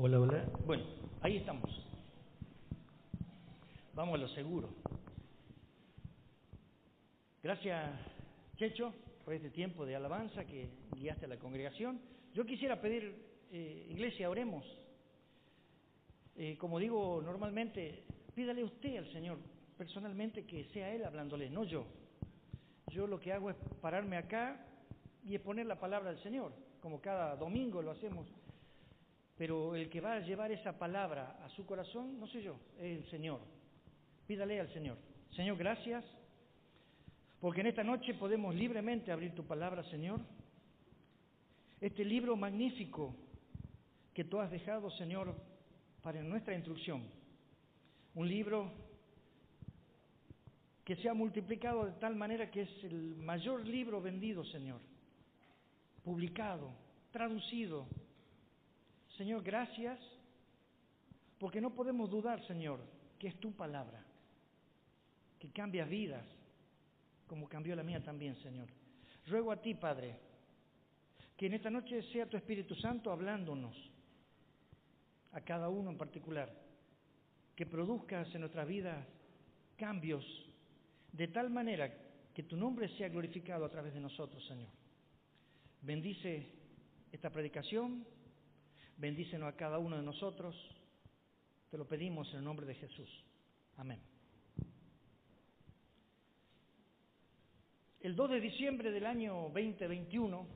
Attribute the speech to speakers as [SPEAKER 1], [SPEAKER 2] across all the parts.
[SPEAKER 1] Hola, hola. Bueno, ahí estamos. Vamos a lo seguro. Gracias, Checho, por este tiempo de alabanza que guiaste a la congregación. Yo quisiera pedir, iglesia, oremos. Como digo normalmente, pídale usted al Señor personalmente que sea Él hablándole, no yo. Yo lo que hago es pararme acá y exponer la palabra del Señor, como cada domingo lo hacemos. Pero el que va a llevar esa palabra a su corazón, no soy yo, es el Señor. Pídale al Señor. Señor, gracias, porque en esta noche podemos libremente abrir tu palabra, Señor. Este libro magnífico que tú has dejado, Señor, para nuestra instrucción. Un libro que se ha multiplicado de tal manera que es el mayor libro vendido, Señor. Publicado, traducido. Señor, gracias, porque no podemos dudar, Señor, que es tu palabra, que cambia vidas, como cambió la mía también, Señor. Ruego a ti, Padre, que en esta noche sea tu Espíritu Santo hablándonos, a cada uno en particular, que produzcas en nuestras vidas cambios, de tal manera que tu nombre sea glorificado a través de nosotros, Señor. Bendice esta predicación, bendícenos a cada uno de nosotros, te lo pedimos en el nombre de Jesús. Amén. El 2 de diciembre del año 2021,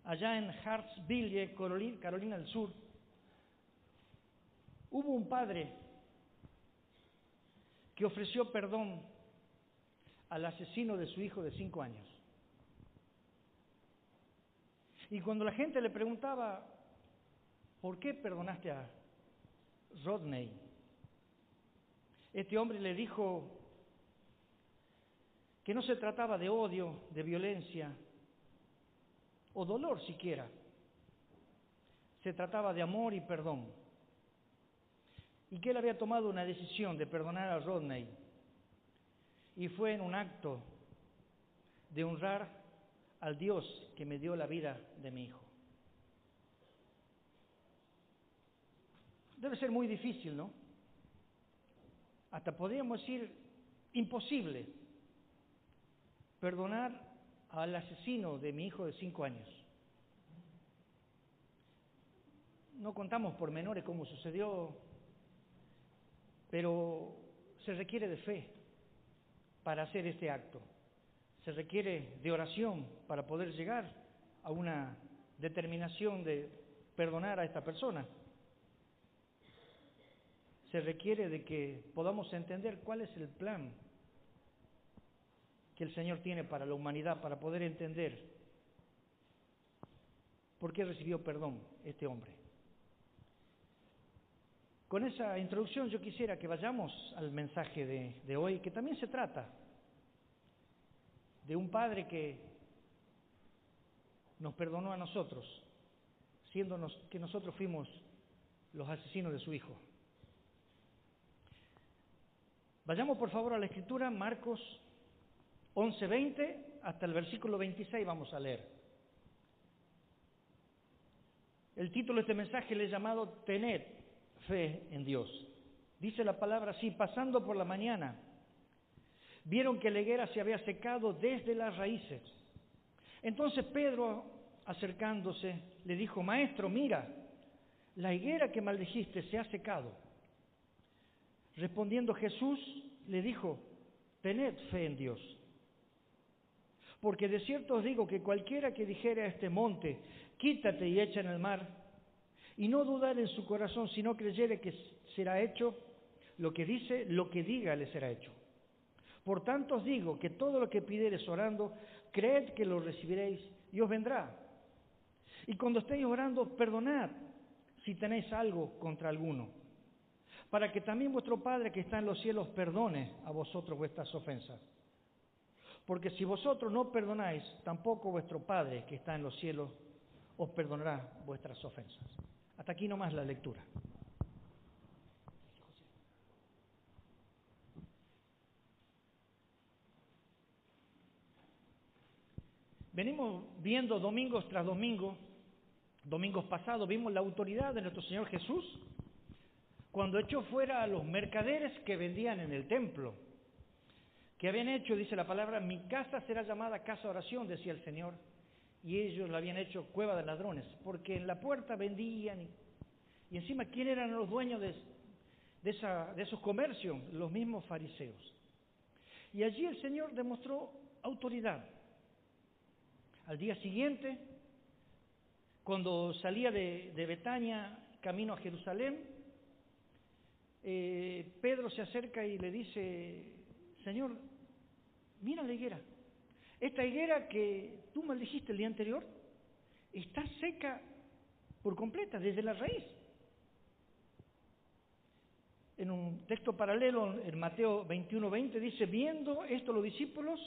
[SPEAKER 1] allá en Hartsville, Carolina del Sur, hubo un padre que ofreció perdón al asesino de su hijo de 5 años. Y cuando la gente le preguntaba, ¿por qué perdonaste a Rodney? Este hombre le dijo que no se trataba de odio, de violencia o dolor siquiera. Se trataba de amor y perdón. Y que él había tomado una decisión de perdonar a Rodney. Y fue en un acto de honrar al Dios que me dio la vida de mi hijo. Debe ser muy difícil, ¿no? Hasta podríamos decir imposible perdonar al asesino de mi hijo de 5 años. No contamos pormenores cómo sucedió, pero se requiere de fe para hacer este acto. Se requiere de oración para poder llegar a una determinación de perdonar a esta persona. Se requiere de que podamos entender cuál es el plan que el Señor tiene para la humanidad, para poder entender por qué recibió perdón este hombre. Con esa introducción yo quisiera que vayamos al mensaje de hoy, que también se trata de un padre que nos perdonó a nosotros, siendo que nosotros fuimos los asesinos de su hijo. Vayamos por favor a la Escritura, Marcos 11:20 hasta el versículo 26 vamos a leer. El título de este mensaje le he llamado Tened fe en Dios. Dice la palabra así: pasando por la mañana, vieron que la higuera se había secado desde las raíces. Entonces Pedro, acercándose, le dijo: Maestro, mira, la higuera que maldijiste se ha secado. Respondiendo Jesús, le dijo: tened fe en Dios. Porque de cierto os digo que cualquiera que dijere a este monte, quítate y echa en el mar, y no dudar en su corazón, sino creyere que será hecho lo que dice, lo que diga le será hecho. Por tanto os digo que todo lo que pidiereis orando, creed que lo recibiréis y os vendrá. Y cuando estéis orando, perdonad si tenéis algo contra alguno, para que también vuestro Padre que está en los cielos perdone a vosotros vuestras ofensas. Porque si vosotros no perdonáis, tampoco vuestro Padre que está en los cielos os perdonará vuestras ofensas. Hasta aquí nomás la lectura. Venimos viendo domingos tras domingo Domingos pasados vimos la autoridad de nuestro Señor Jesús cuando echó fuera a los mercaderes que vendían en el templo, que habían hecho, dice la palabra, mi casa será llamada casa de oración, decía el Señor, y ellos la habían hecho cueva de ladrones, porque en la puerta vendían y encima, ¿quién eran los dueños de esos comercios? Los mismos fariseos. Y allí el Señor demostró autoridad. Al día siguiente, cuando salía de Betania camino a Jerusalén, Pedro se acerca y le dice, Señor, mira la higuera. Esta higuera que tú maldijiste el día anterior está seca por completa, desde la raíz. En un texto paralelo, en Mateo 21:20, dice, viendo esto los discípulos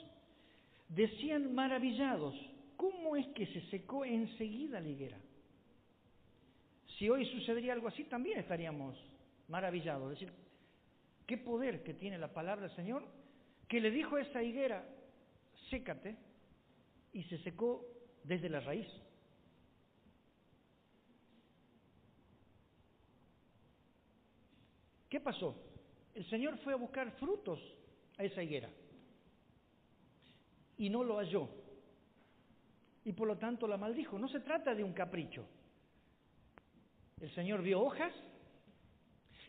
[SPEAKER 1] decían maravillados, ¿cómo es que se secó enseguida la higuera? Si hoy sucedería algo así, también estaríamos maravillados. Es decir, qué poder que tiene la palabra del Señor, que le dijo a esa higuera, sécate, y se secó desde la raíz. ¿Qué pasó? El Señor fue a buscar frutos a esa higuera y no lo halló. Y por lo tanto la maldijo. No se trata de un capricho. El Señor vio hojas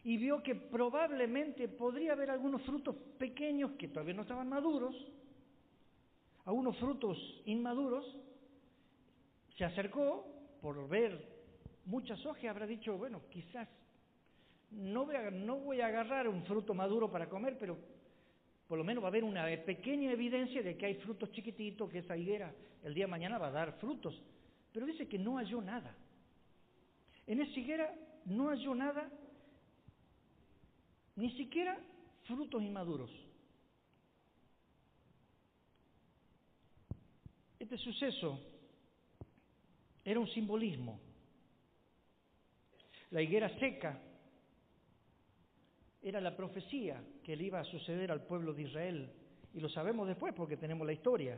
[SPEAKER 1] y vio que probablemente podría haber algunos frutos pequeños que todavía no estaban maduros, algunos frutos inmaduros. Se acercó por ver muchas hojas y habrá dicho, bueno, quizás no voy a agarrar un fruto maduro para comer, pero por lo menos va a haber una pequeña evidencia de que hay frutos chiquititos, que esa higuera el día de mañana va a dar frutos. Pero dice que no halló nada. En esa higuera no halló nada, ni siquiera frutos inmaduros. Este suceso era un simbolismo. La higuera seca era la profecía que le iba a suceder al pueblo de Israel. Y lo sabemos después porque tenemos la historia.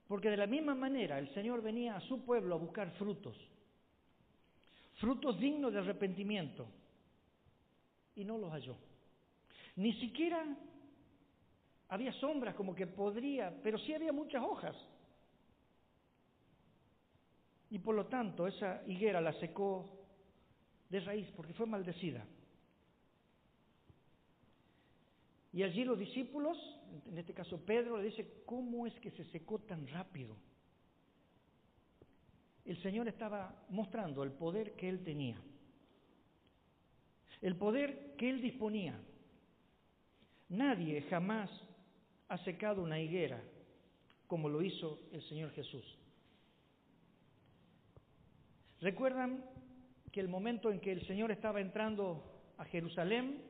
[SPEAKER 1] Porque de la misma manera el Señor venía a su pueblo a buscar frutos. Frutos dignos de arrepentimiento. Y no los halló. Ni siquiera había sombras como que podría, pero sí había muchas hojas. Y por lo tanto esa higuera la secó de raíz porque fue maldecida. Y allí los discípulos, en este caso Pedro, le dice, ¿cómo es que se secó tan rápido? El Señor estaba mostrando el poder que Él tenía, el poder que Él disponía. Nadie jamás ha secado una higuera como lo hizo el Señor Jesús. ¿Recuerdan que el momento en que el Señor estaba entrando a Jerusalén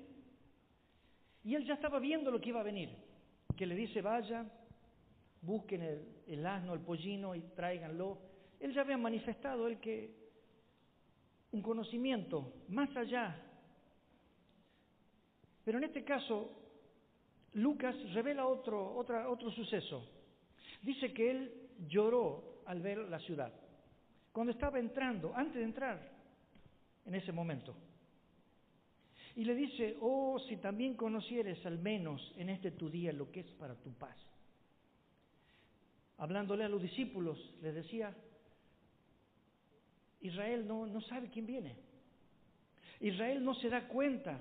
[SPEAKER 1] y Él ya estaba viendo lo que iba a venir? Que le dice, vaya, busquen el asno, el pollino y tráiganlo. Él ya había manifestado que un conocimiento más allá. Pero en este caso, Lucas revela otro suceso. Dice que él lloró al ver la ciudad, cuando estaba entrando, antes de entrar en ese momento. Y le dice, oh, si también conocieres al menos en este tu día lo que es para tu paz. Hablándole a los discípulos, les decía, Israel no sabe quién viene. Israel no se da cuenta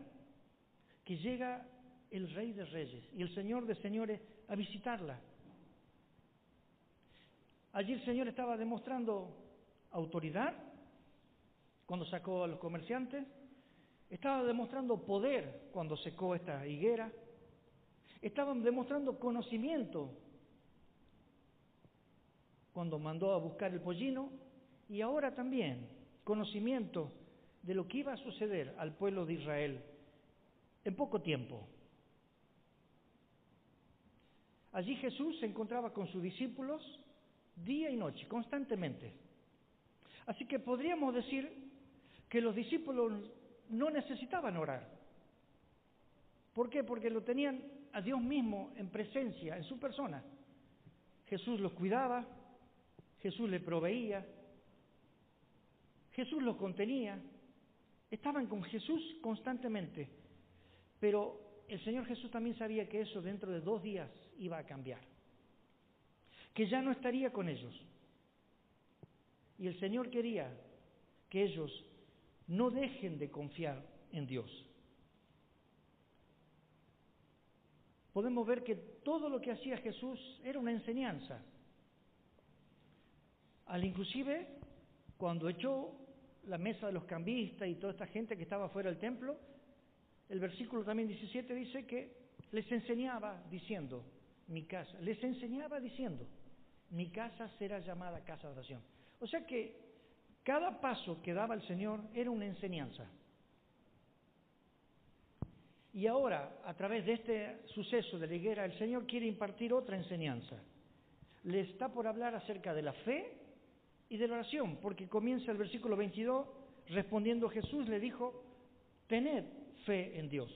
[SPEAKER 1] que llega el Rey de Reyes y el Señor de Señores a visitarla. Allí el Señor estaba demostrando autoridad cuando sacó a los comerciantes, estaba demostrando poder cuando secó esta higuera, estaban demostrando conocimiento cuando mandó a buscar el pollino y ahora también conocimiento de lo que iba a suceder al pueblo de Israel en poco tiempo. Allí Jesús se encontraba con sus discípulos día y noche, constantemente. Así que podríamos decir que los discípulos no necesitaban orar. ¿Por qué? Porque lo tenían a Dios mismo en presencia, en su persona. Jesús los cuidaba, Jesús le proveía, Jesús los contenía, estaban con Jesús constantemente, pero el Señor Jesús también sabía que eso dentro de 2 días iba a cambiar, que ya no estaría con ellos. Y el Señor quería que ellos no dejen de confiar en Dios. Podemos ver que todo lo que hacía Jesús era una enseñanza. Inclusive, cuando echó la mesa de los cambistas y toda esta gente que estaba fuera del templo, el versículo también 17 dice que les enseñaba diciendo, mi casa será llamada casa de oración. O sea que cada paso que daba el Señor era una enseñanza. Y ahora, a través de este suceso de la higuera, el Señor quiere impartir otra enseñanza. Le está por hablar acerca de la fe y de la oración, porque comienza el versículo 22, respondiendo Jesús le dijo, tened fe en Dios.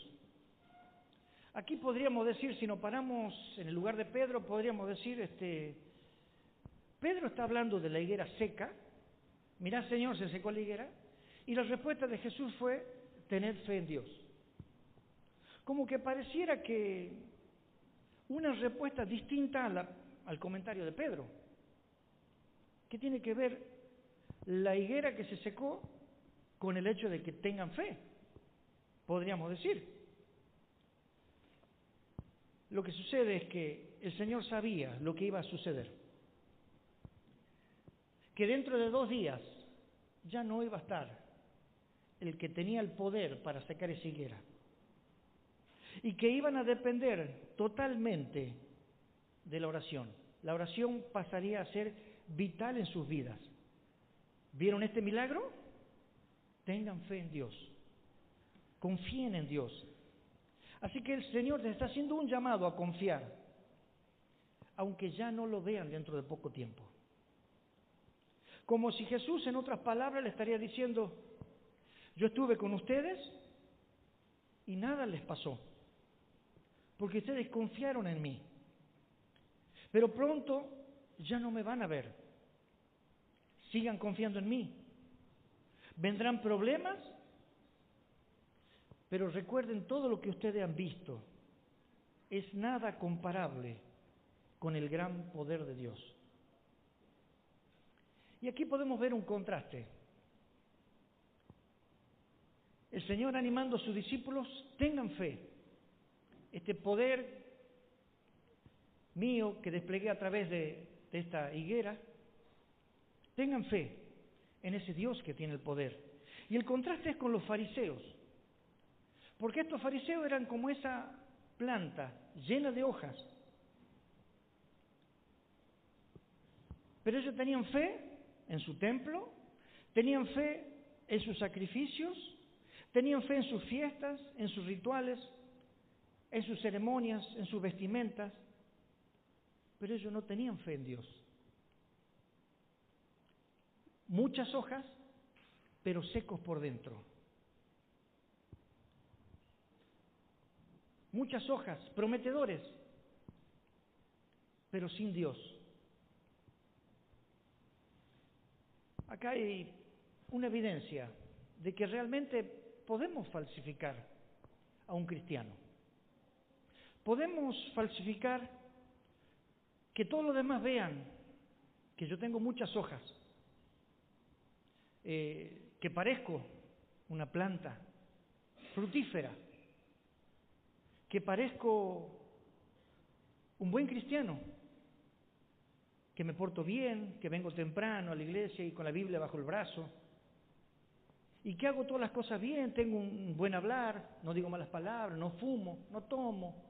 [SPEAKER 1] Aquí podríamos decir, si nos paramos en el lugar de Pedro, podríamos decir, Pedro está hablando de la higuera seca, mirá Señor, se secó la higuera, y la respuesta de Jesús fue, tened fe en Dios. Como que pareciera que una respuesta distinta al comentario de Pedro. ¿Qué tiene que ver la higuera que se secó con el hecho de que tengan fe? Podríamos decir. Lo que sucede es que el Señor sabía lo que iba a suceder. Que dentro de 2 días ya no iba a estar el que tenía el poder para secar esa higuera. Y que iban a depender totalmente de la oración. La oración pasaría a ser vital en sus vidas. ¿Vieron este milagro? Tengan fe en Dios. Confíen en Dios. Así que el Señor les está haciendo un llamado a confiar, aunque ya no lo vean dentro de poco tiempo. Como si Jesús, en otras palabras, le estaría diciendo, yo estuve con ustedes y nada les pasó, porque ustedes confiaron en mí. Pero pronto ya no me van a ver. Sigan confiando en mí. Vendrán problemas, pero recuerden todo lo que ustedes han visto. Es nada comparable con el gran poder de Dios. Y aquí podemos ver un contraste. El Señor animando a sus discípulos, tengan fe. Este poder mío que desplegué a través de esta higuera, tengan fe en ese Dios que tiene el poder. Y el contraste es con los fariseos, porque estos fariseos eran como esa planta llena de hojas, pero ellos tenían fe en su templo, tenían fe en sus sacrificios, tenían fe en sus fiestas, en sus rituales, en sus ceremonias, en sus vestimentas, pero ellos no tenían fe en Dios. Muchas hojas, pero secos por dentro. Muchas hojas, prometedores, pero sin Dios. Acá hay una evidencia de que realmente podemos falsificar a un cristiano. Podemos falsificar que todos los demás vean que yo tengo muchas hojas, que parezco una planta fructífera, que parezco un buen cristiano, que me porto bien, que vengo temprano a la iglesia y con la Biblia bajo el brazo, y que hago todas las cosas bien, tengo un buen hablar, no digo malas palabras, no fumo, no tomo,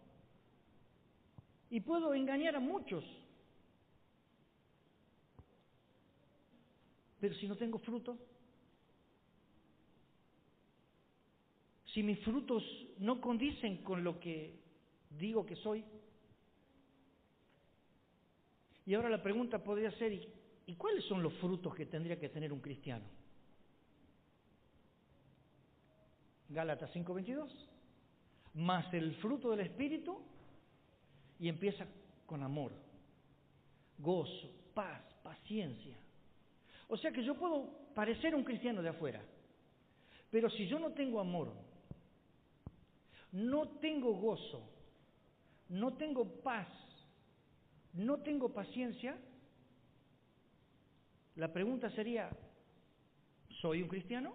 [SPEAKER 1] y puedo engañar a muchos. Pero si no tengo fruto, si mis frutos no condicen con lo que digo que soy. Y ahora la pregunta podría ser, ¿y cuáles son los frutos que tendría que tener un cristiano? Gálatas 5:22. Mas el fruto del Espíritu, y empieza con amor, gozo, paz, paciencia. O sea que yo puedo parecer un cristiano de afuera, pero si yo no tengo amor, no tengo gozo, no tengo paz, no tengo paciencia, la pregunta sería, ¿soy un cristiano?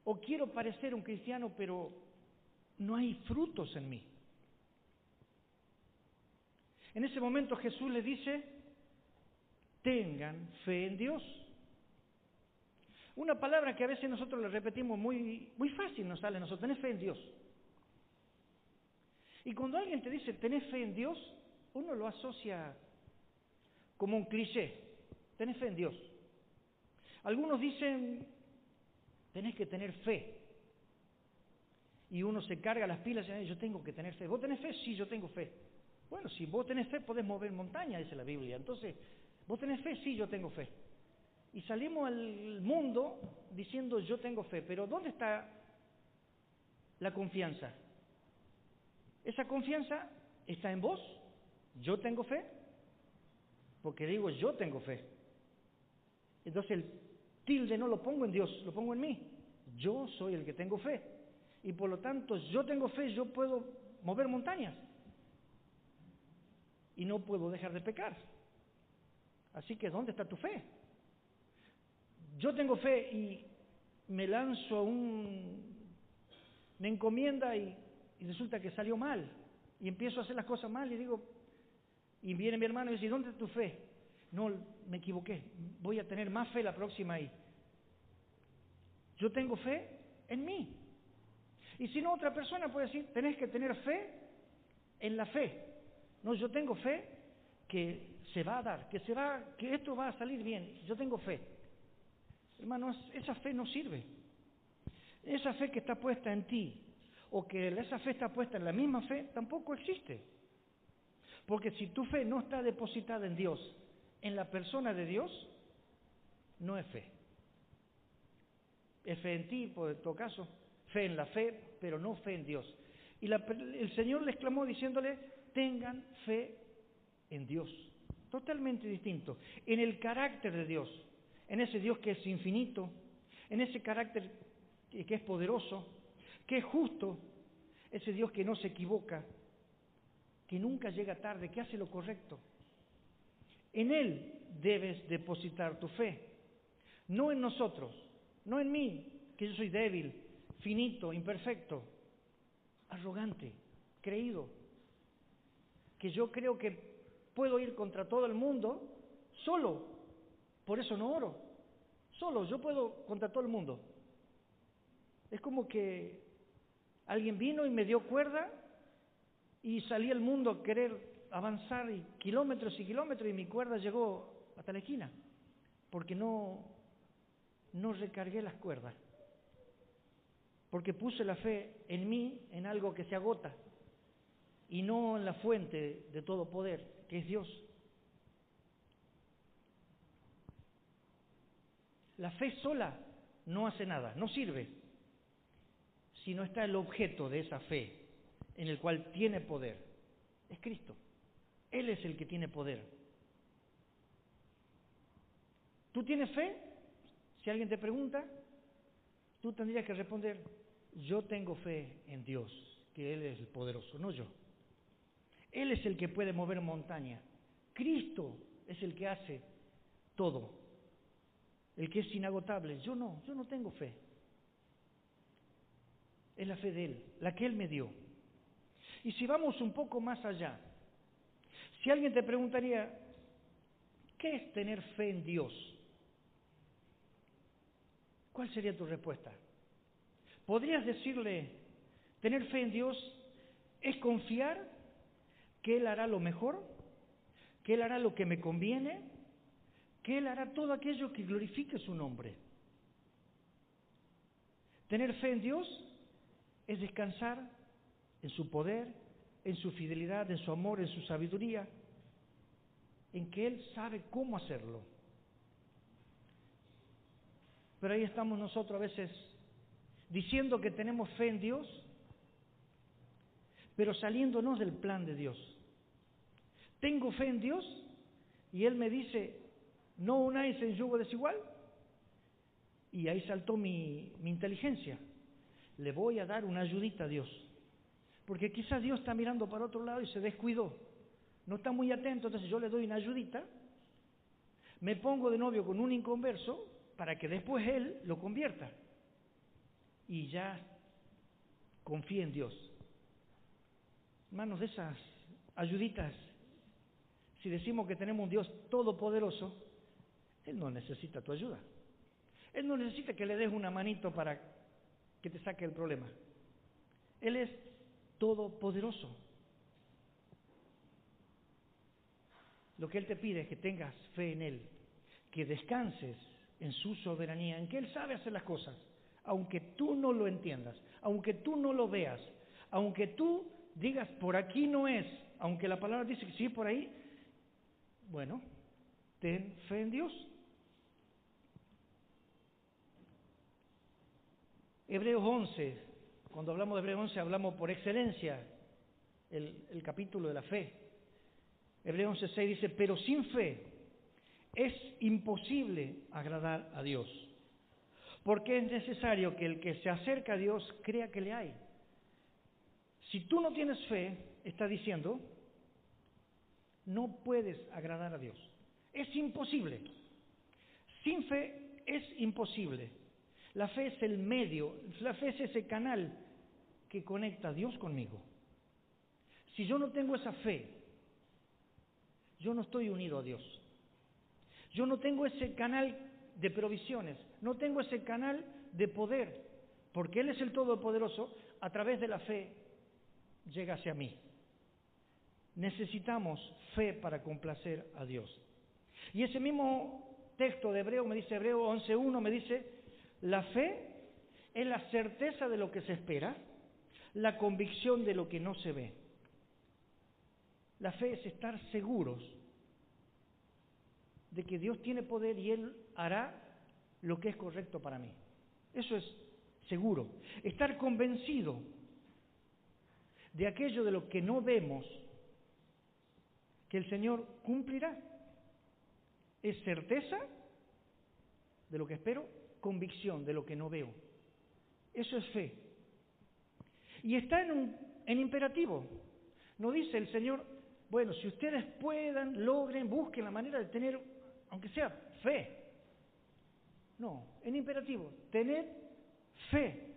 [SPEAKER 1] ¿O quiero parecer un cristiano pero no hay frutos en mí? En ese momento Jesús le dice, tengan fe en Dios. Una palabra que a veces nosotros le repetimos muy fácil nos sale a nosotros, tenés fe en Dios. Y cuando alguien te dice, tenés fe en Dios, uno lo asocia como un cliché, tenés fe en Dios. Algunos dicen, tenés que tener fe. Y uno se carga las pilas y dice, yo tengo que tener fe. ¿Vos tenés fe? Sí, yo tengo fe. Bueno, si vos tenés fe, podés mover montañas, dice la Biblia. Entonces, ¿vos tenés fe? Sí, yo tengo fe. Y salimos al mundo diciendo, yo tengo fe. Pero ¿dónde está la confianza? Esa confianza está en vos. Yo tengo fe. Porque digo, yo tengo fe. Entonces el tilde no lo pongo en Dios, lo pongo en mí. Yo soy el que tengo fe. Y por lo tanto, yo tengo fe, yo puedo mover montañas. Y no puedo dejar de pecar. Así que, ¿dónde está tu fe? Yo tengo fe y me lanzo a una encomienda y resulta que salió mal. Y empiezo a hacer las cosas mal y digo, y viene mi hermano y dice, ¿dónde está tu fe? No, me equivoqué, voy a tener más fe la próxima ahí. Yo tengo fe en mí. Y si no, otra persona puede decir, tenés que tener fe en la fe. No, yo tengo fe que se va a dar, que esto va a salir bien. Yo tengo fe. Hermanos, esa fe no sirve. Esa fe que está puesta en ti, o que esa fe está puesta en la misma fe, tampoco existe. Porque si tu fe no está depositada en Dios, en la persona de Dios, no es fe. Es fe en ti, por todo caso, fe en la fe, pero no fe en Dios. Y el Señor les clamó diciéndole, tengan fe en Dios. Totalmente distinto. En el carácter de Dios, en ese Dios que es infinito, en ese carácter que es poderoso, que es justo, ese Dios que no se equivoca, que nunca llega tarde, que hace lo correcto. En Él debes depositar tu fe, no en nosotros, no en mí, que yo soy débil, finito, imperfecto, arrogante, creído, que yo creo que puedo ir contra todo el mundo solo, por eso no oro, solo, yo puedo contra todo el mundo. Es como que alguien vino y me dio cuerda y salí al mundo a querer avanzar y kilómetros y mi cuerda llegó hasta la esquina, porque no recargué las cuerdas, porque puse la fe en mí, en algo que se agota, y no en la fuente de todo poder, que es Dios. La fe sola no hace nada, no sirve, si no está el objeto de esa fe, en el cual tiene poder, es Cristo. Él es el que tiene poder. ¿Tú tienes fe? Si alguien te pregunta, tú tendrías que responder, yo tengo fe en Dios, que Él es el poderoso, no yo. Él es el que puede mover montaña. Cristo es el que hace todo, el que es inagotable. Yo no tengo fe. Es la fe de Él, la que Él me dio. Y si vamos un poco más allá, si alguien te preguntaría, ¿qué es tener fe en Dios? ¿Cuál sería tu respuesta? ¿Podrías decirle, tener fe en Dios es confiar que Él hará lo mejor, que Él hará lo que me conviene, que Él hará todo aquello que glorifique su nombre? Tener fe en Dios es descansar en su poder, en su fidelidad, en su amor, en su sabiduría, en que Él sabe cómo hacerlo. Pero ahí estamos nosotros a veces diciendo que tenemos fe en Dios, pero saliéndonos del plan de Dios. Tengo fe en Dios, Y él me dice, ¿no unáis en yugo desigual? Y ahí saltó mi inteligencia. Le voy a dar una ayudita a Dios. Porque quizás Dios está mirando para otro lado y se descuidó. No está muy atento, entonces yo le doy una ayudita. Me pongo de novio con un inconverso para que después él lo convierta. Y ya confíe en Dios. Hermanos, de esas ayuditas, si decimos que tenemos un Dios todopoderoso, Él no necesita tu ayuda. Él no necesita que le des una manito para que te saque el problema. Él es todopoderoso. Lo que Él te pide es que tengas fe en Él, que descanses en su soberanía, en que Él sabe hacer las cosas, aunque tú no lo entiendas, aunque tú no lo veas, aunque tú digas por aquí no es, aunque la palabra dice que sí por ahí, bueno, ten fe en Dios. Hebreos 11, cuando hablamos de Hebreos 11 hablamos por excelencia el capítulo de la fe. Hebreos 11:6 dice, pero sin fe es imposible agradar a Dios, porque es necesario que el que se acerca a Dios crea que le hay. Si tú no tienes fe, está diciendo, no puedes agradar a Dios. Es imposible. Sin fe es imposible. La fe es el medio, la fe es ese canal que conecta a Dios conmigo. Si yo no tengo esa fe, yo no estoy unido a Dios. Yo no tengo ese canal de provisiones, no tengo ese canal de poder, porque Él es el Todopoderoso, a través de la fe llega hacia mí. Necesitamos fe para complacer a Dios. Y ese mismo texto de Hebreo, me dice Hebreo 11:1, me dice, la fe es la certeza de lo que se espera, la convicción de lo que no se ve. La fe es estar seguros de que Dios tiene poder y Él hará lo que es correcto para mí. Eso es seguro. Estar convencido de aquello de lo que no vemos, que el Señor cumplirá. Es certeza de lo que espero, convicción de lo que no veo. Eso es fe. Y está en imperativo. No dice el Señor, bueno, si ustedes puedan, logren, busquen la manera de tener, aunque sea fe. No, en imperativo, tener fe.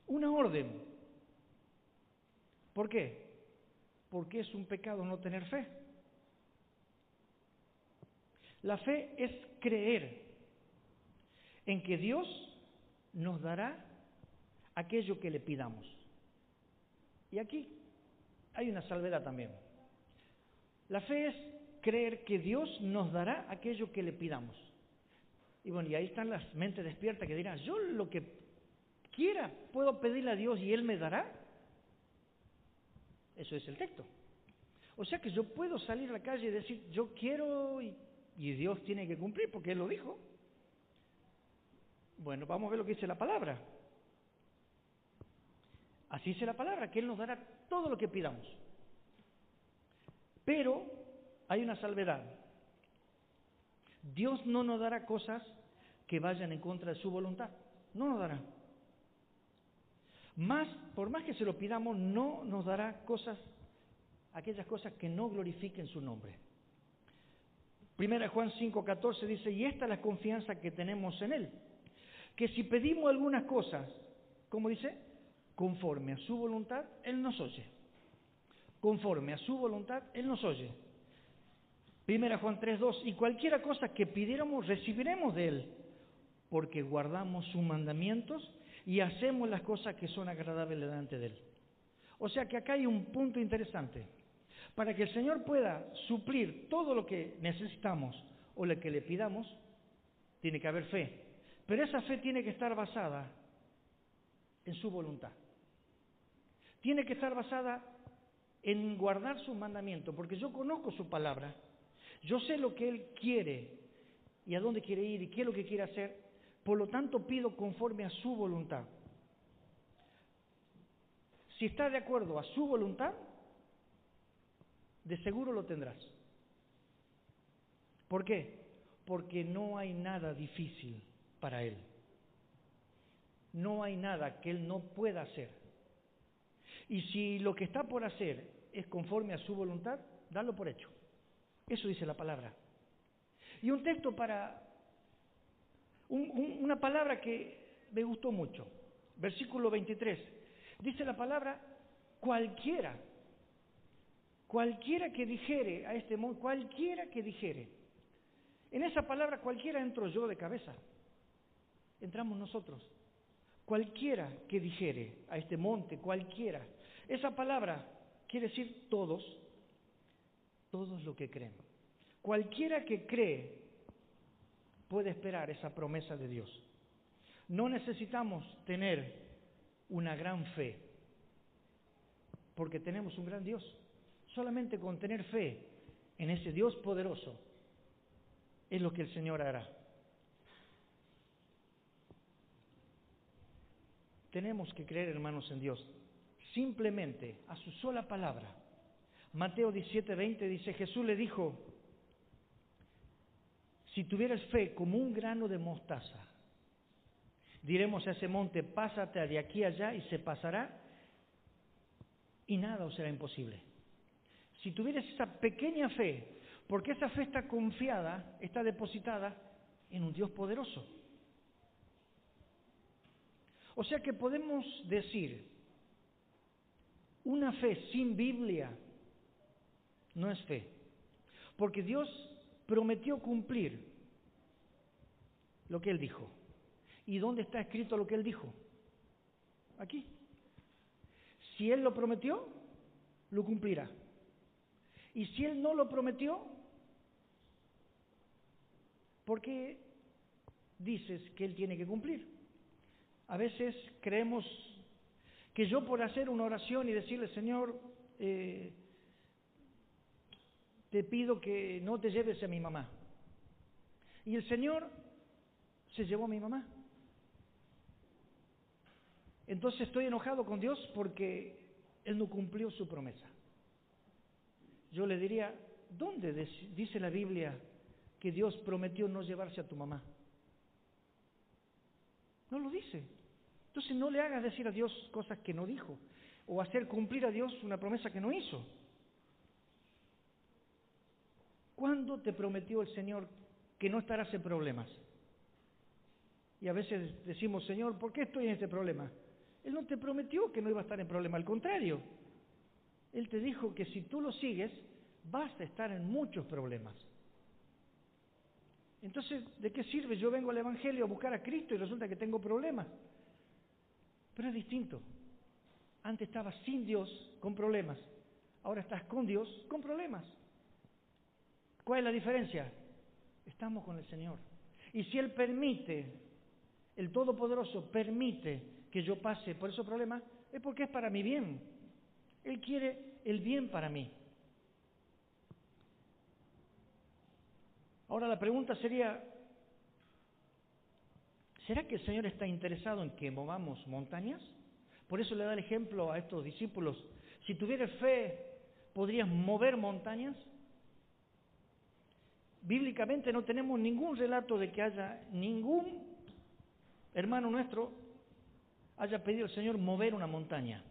[SPEAKER 1] Una orden. ¿Por qué? Porque es un pecado no tener fe. La fe es creer en que Dios nos dará aquello que le pidamos. Y aquí hay una salvedad también. La fe es creer que Dios nos dará aquello que le pidamos. Y bueno, y ahí están las mentes despiertas que dirán, yo lo que quiera puedo pedirle a Dios y Él me dará. Eso es el texto. O sea que yo puedo salir a la calle y decir, yo quiero y Dios tiene que cumplir porque Él lo dijo. Bueno, vamos a ver lo que dice la palabra. Así dice la palabra, que Él nos dará todo lo que pidamos. Pero hay una salvedad. Dios no nos dará cosas que vayan en contra de su voluntad. No nos dará. Por más que se lo pidamos, no nos dará aquellas cosas que no glorifiquen su nombre. 1 Juan 5:14 dice, y esta es la confianza que tenemos en Él, que si pedimos algunas cosas, ¿cómo dice? Conforme a su voluntad, Él nos oye. Conforme a su voluntad, Él nos oye. 1 Juan 3:2, y cualquiera cosa que pidiéramos, recibiremos de Él, porque guardamos sus mandamientos y hacemos las cosas que son agradables delante de Él. O sea que acá hay un punto interesante. Para que el Señor pueda suplir todo lo que necesitamos o lo que le pidamos, tiene que haber fe. Pero esa fe tiene que estar basada en su voluntad. Tiene que estar basada en guardar sus mandamientos, porque yo conozco su palabra, yo sé lo que Él quiere y a dónde quiere ir y qué es lo que quiere hacer, por lo tanto pido conforme a su voluntad. Si está de acuerdo a su voluntad, de seguro lo tendrás. ¿Por qué? Porque no hay nada difícil para Él. No hay nada que Él no pueda hacer. Y si lo que está por hacer es conforme a su voluntad, dalo por hecho. Eso dice la palabra. Y un texto para una palabra que me gustó mucho. Versículo 23. Dice la palabra, cualquiera que dijere a este monte, cualquiera que dijere. En esa palabra cualquiera entro yo de cabeza. Entramos nosotros. Cualquiera que dijere a este monte, cualquiera. Esa palabra quiere decir todos los que creen. Cualquiera que cree puede esperar esa promesa de Dios. No necesitamos tener una gran fe, porque tenemos un gran Dios. Solamente con tener fe en ese Dios poderoso es lo que el Señor hará. Tenemos que creer, hermanos, en Dios, simplemente a su sola palabra. Mateo 17:20 dice, Jesús le dijo, si tuvieras fe como un grano de mostaza, diremos a ese monte, pásate de aquí a allá y se pasará y nada os será imposible. Si tuvieras esa pequeña fe, porque esa fe está confiada, está depositada en un Dios poderoso. O sea que podemos decir, una fe sin Biblia no es fe, porque Dios prometió cumplir lo que Él dijo. ¿Y dónde está escrito lo que Él dijo? Aquí. Si Él lo prometió, lo cumplirá. Y si Él no lo prometió, ¿por qué dices que Él tiene que cumplir? A veces creemos que yo por hacer una oración y decirle, Señor, te pido que no te lleves a mi mamá. Y el Señor se llevó a mi mamá. Entonces estoy enojado con Dios porque Él no cumplió su promesa. Yo le diría, ¿dónde dice la Biblia que Dios prometió no llevarse a tu mamá? No lo dice. Entonces no le hagas decir a Dios cosas que no dijo, o hacer cumplir a Dios una promesa que no hizo. ¿Cuándo te prometió el Señor que no estarás en problemas? Y a veces decimos, Señor, ¿por qué estoy en este problema? Él no te prometió que no iba a estar en problema, al contrario. Él te dijo que si tú lo sigues, vas a estar en muchos problemas. Entonces, ¿de qué sirve? Yo vengo al Evangelio a buscar a Cristo y resulta que tengo problemas. Pero es distinto. Antes estabas sin Dios, con problemas. Ahora estás con Dios, con problemas. ¿Cuál es la diferencia? Estamos con el Señor. Y si Él permite, el Todopoderoso permite que yo pase por esos problemas, es porque es para mi bien. Él quiere el bien para mí. Ahora la pregunta sería, ¿será que el Señor está interesado en que movamos montañas? Por eso le da el ejemplo a estos discípulos. Si tuvieras fe, ¿podrías mover montañas? Bíblicamente no tenemos ningún relato de que haya ningún hermano nuestro haya pedido al Señor mover una montaña.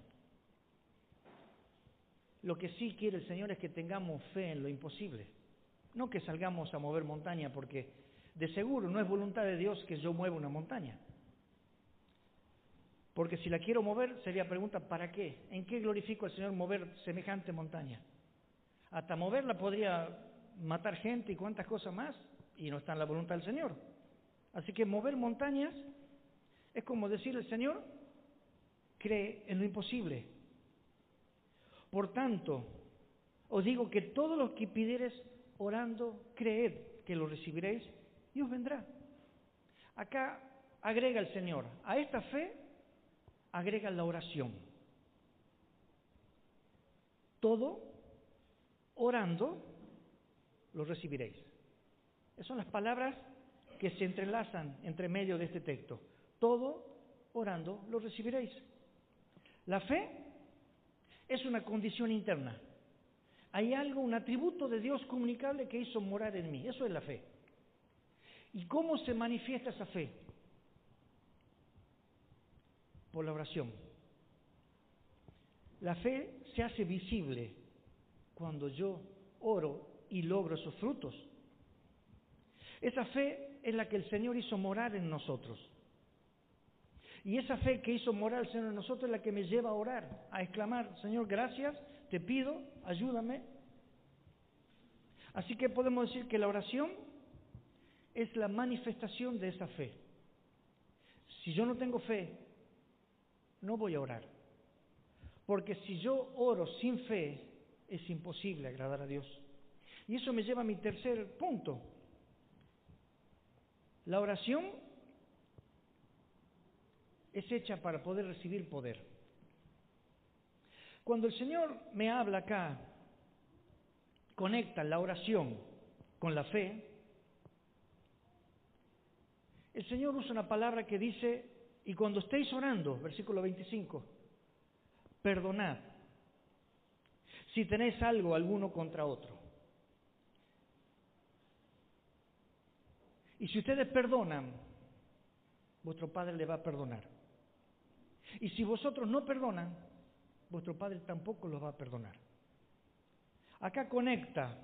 [SPEAKER 1] Lo que sí quiere el Señor es que tengamos fe en lo imposible. No que salgamos a mover montaña, porque de seguro no es voluntad de Dios que yo mueva una montaña. Porque si la quiero mover, sería pregunta, ¿para qué? ¿En qué glorifico al Señor mover semejante montaña? Hasta moverla podría matar gente y cuantas cosas más, y no está en la voluntad del Señor. Así que mover montañas es como decirle al Señor, cree en lo imposible. Por tanto, os digo que todos los que pidiereis orando, creed que lo recibiréis y os vendrá. Acá agrega el Señor, a esta fe agrega la oración. Todo orando lo recibiréis. Esas son las palabras que se entrelazan entre medio de este texto. Todo orando lo recibiréis. La fe es una condición interna. hay algo, un atributo de Dios comunicable que hizo morar en mí. Eso es la fe. ¿Y cómo se manifiesta esa fe? Por la oración. La fe se hace visible cuando yo oro y logro esos frutos. Esa fe es la que el Señor hizo morar en nosotros. Y esa fe que hizo morar el Señor en nosotros es la que me lleva a orar, a exclamar, Señor, gracias, te pido, ayúdame. Así que podemos decir que la oración es la manifestación de esa fe. Si yo no tengo fe, no voy a orar. Porque si yo oro sin fe, es imposible agradar a Dios. Y eso me lleva a mi tercer punto. La oración es hecha para poder recibir poder. Cuando el Señor me habla acá, conecta la oración con la fe, el Señor usa una palabra que dice, y cuando estéis orando, versículo 25, perdonad si tenéis algo alguno contra otro. Y si ustedes perdonan, vuestro Padre le va a perdonar. Y si vosotros no perdonan, vuestro Padre tampoco los va a perdonar. Acá conecta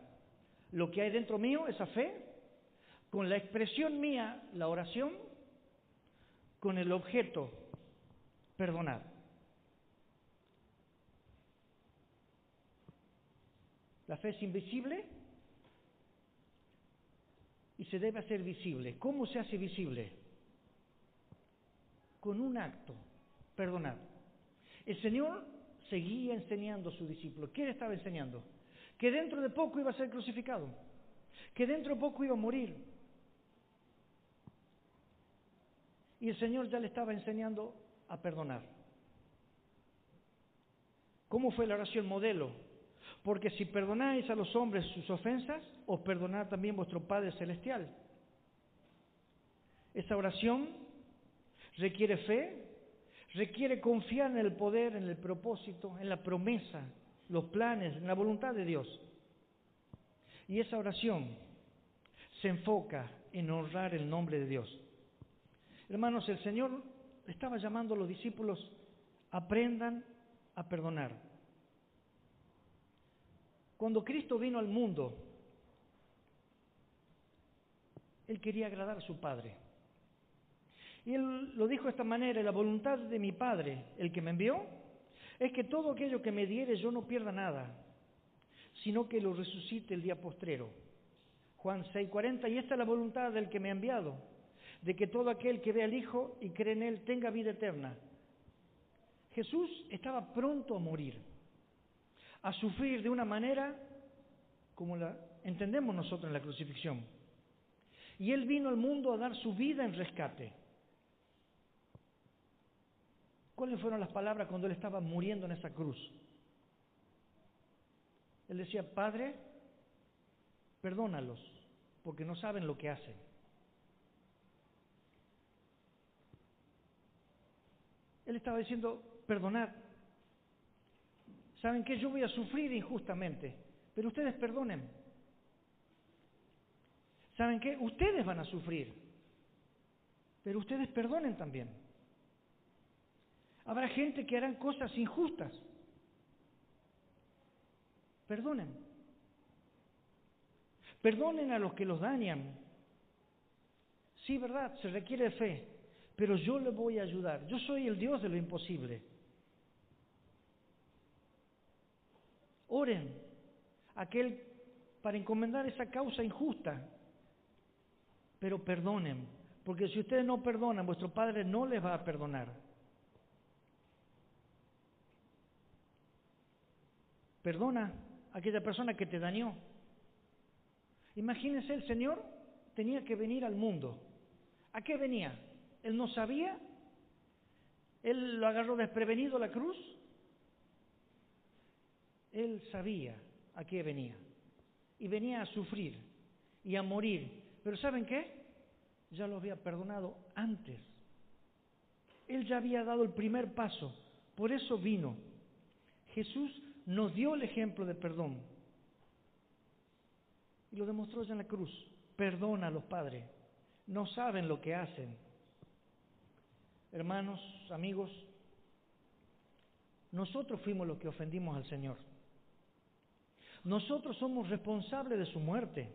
[SPEAKER 1] lo que hay dentro mío, esa fe, con la expresión mía, la oración, con el objeto, perdonar. La fe es invisible y se debe hacer visible. ¿Cómo se hace visible? Con un acto, perdonar. El Señor seguía enseñando a sus discípulos. ¿Qué le estaba enseñando? Que dentro de poco iba a ser crucificado, que dentro de poco iba a morir. Y el Señor ya le estaba enseñando a perdonar. ¿Cómo fue la oración modelo? Porque si perdonáis a los hombres sus ofensas, os perdonará también vuestro Padre Celestial. Esa oración requiere fe, requiere confiar en el poder, en el propósito, en la promesa, los planes, en la voluntad de Dios. Y esa oración se enfoca en honrar el nombre de Dios. Hermanos, el Señor estaba llamando a los discípulos, aprendan a perdonar. Cuando Cristo vino al mundo, Él quería agradar a su Padre. Y Él lo dijo de esta manera, la voluntad de mi Padre, el que me envió, es que todo aquello que me diere yo no pierda nada, sino que lo resucite el día postrero. Juan 6:40, y esta es la voluntad del que me ha enviado, de que todo aquel que ve al Hijo y cree en Él tenga vida eterna. Jesús estaba pronto a morir, a sufrir de una manera como la entendemos nosotros en la crucifixión. Y Él vino al mundo a dar su vida en rescate. ¿Cuáles fueron las palabras cuando Él estaba muriendo en esa cruz? Él decía, Padre, perdónalos, porque no saben lo que hacen. Él estaba diciendo, perdonad. ¿Saben qué? Yo voy a sufrir injustamente, pero ustedes perdonen. ¿Saben qué? Ustedes van a sufrir, pero ustedes perdonen también. Habrá gente que harán cosas injustas. Perdonen. Perdonen a los que los dañan. Sí, verdad, se requiere fe, pero yo les voy a ayudar. Yo soy el Dios de lo imposible. Oren para encomendar esa causa injusta, pero perdonen, porque si ustedes no perdonan, vuestro Padre no les va a perdonar. Perdona a aquella persona que te dañó. Imagínense, el Señor tenía que venir al mundo. ¿A qué venía? Él no sabía. Él lo agarró desprevenido la cruz. Él sabía a qué venía. Y venía a sufrir y a morir. Pero ¿saben qué? Ya lo había perdonado antes. Él ya había dado el primer paso. Por eso vino. Jesús nos dio el ejemplo de perdón. Y lo demostró ya en la cruz. Perdónalos, Padre. No saben lo que hacen. Hermanos, amigos, nosotros fuimos los que ofendimos al Señor. Nosotros somos responsables de su muerte.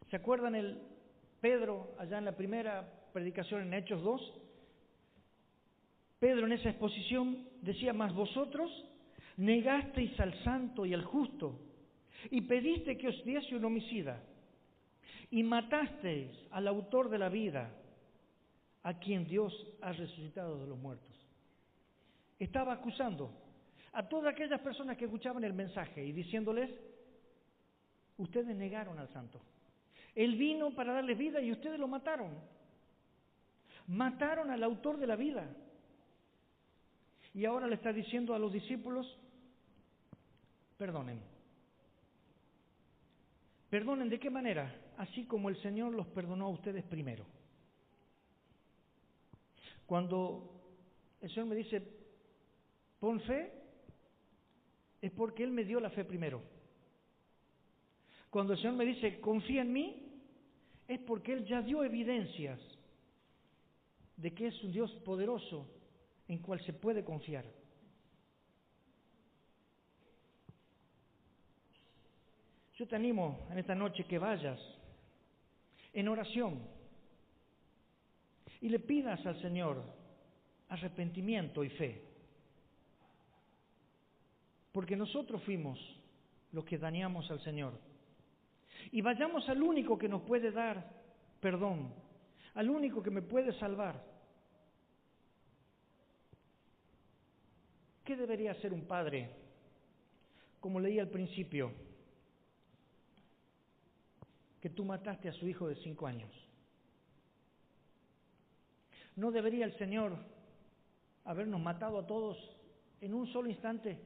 [SPEAKER 1] ¿Se acuerdan el Pedro allá en la primera predicación en Hechos 2? Pedro en esa exposición decía: mas vosotros negasteis al santo y al justo, y pediste que os diese un homicida, y matasteis al autor de la vida, a quien Dios ha resucitado de los muertos. Estaba acusando a todas aquellas personas que escuchaban el mensaje y diciéndoles: ustedes negaron al santo. Él vino para darles vida y ustedes lo mataron. Mataron al autor de la vida. Y ahora le está diciendo a los discípulos: perdonen. ¿Perdonen de qué manera? Así como el Señor los perdonó a ustedes primero. Cuando el Señor me dice: pon fe, es porque Él me dio la fe primero. Cuando el Señor me dice: confía en mí, es porque Él ya dio evidencias de que es un Dios poderoso en cual se puede confiar. Yo te animo en esta noche que vayas en oración y le pidas al Señor arrepentimiento y fe. Porque nosotros fuimos los que dañamos al Señor. Y vayamos al único que nos puede dar perdón, al único que me puede salvar. ¿Qué debería hacer un padre? Como leí al principio, que tú mataste a su hijo de 5 años. ¿No debería el Señor habernos matado a todos en un solo instante?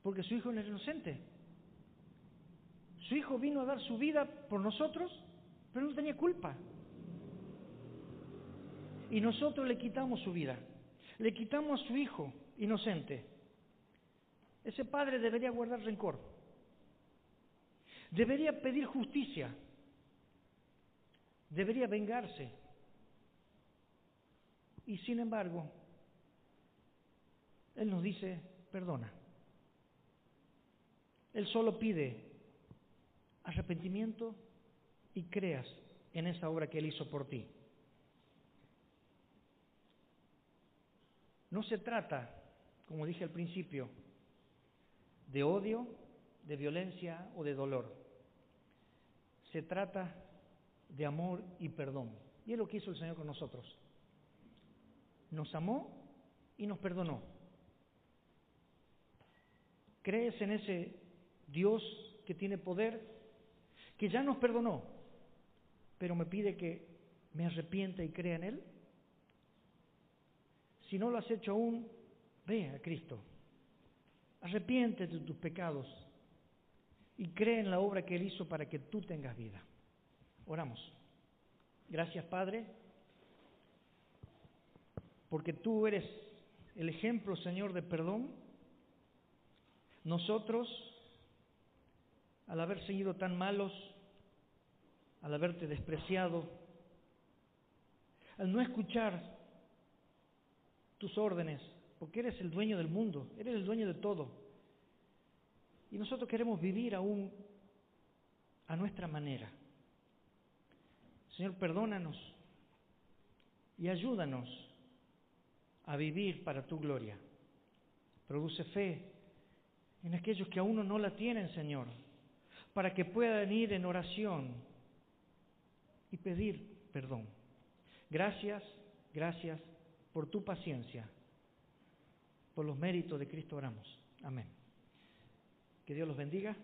[SPEAKER 1] Porque su hijo no es inocente. Su hijo vino a dar su vida por nosotros, pero no tenía culpa. Y nosotros le quitamos su vida. Le quitamos a su hijo inocente. Ese padre debería guardar rencor. Debería pedir justicia. Debería vengarse. Y sin embargo, Él nos dice: perdona. Él solo pide arrepentimiento y creas en esa obra que Él hizo por ti. No se trata, como dije al principio, de odio, de violencia o de dolor. Se trata de amor y perdón. Y es lo que hizo el Señor con nosotros. Nos amó y nos perdonó. ¿Crees en ese Dios que tiene poder, que ya nos perdonó, pero me pide que me arrepienta y crea en Él? Si no lo has hecho aún, ve a Cristo. Arrepiéntete de tus pecados y cree en la obra que Él hizo para que tú tengas vida. Oramos. Gracias, Padre, porque tú eres el ejemplo, Señor, de perdón. Nosotros, al haber sido tan malos, al haberte despreciado, al no escuchar tus órdenes, porque eres el dueño del mundo, eres el dueño de todo. Y nosotros queremos vivir aún a nuestra manera. Señor, perdónanos y ayúdanos a vivir para tu gloria. Produce fe en aquellos que aún no la tienen, Señor, para que puedan ir en oración y pedir perdón. Gracias, gracias por tu paciencia. Por los méritos de Cristo oramos. Amén. Que Dios los bendiga.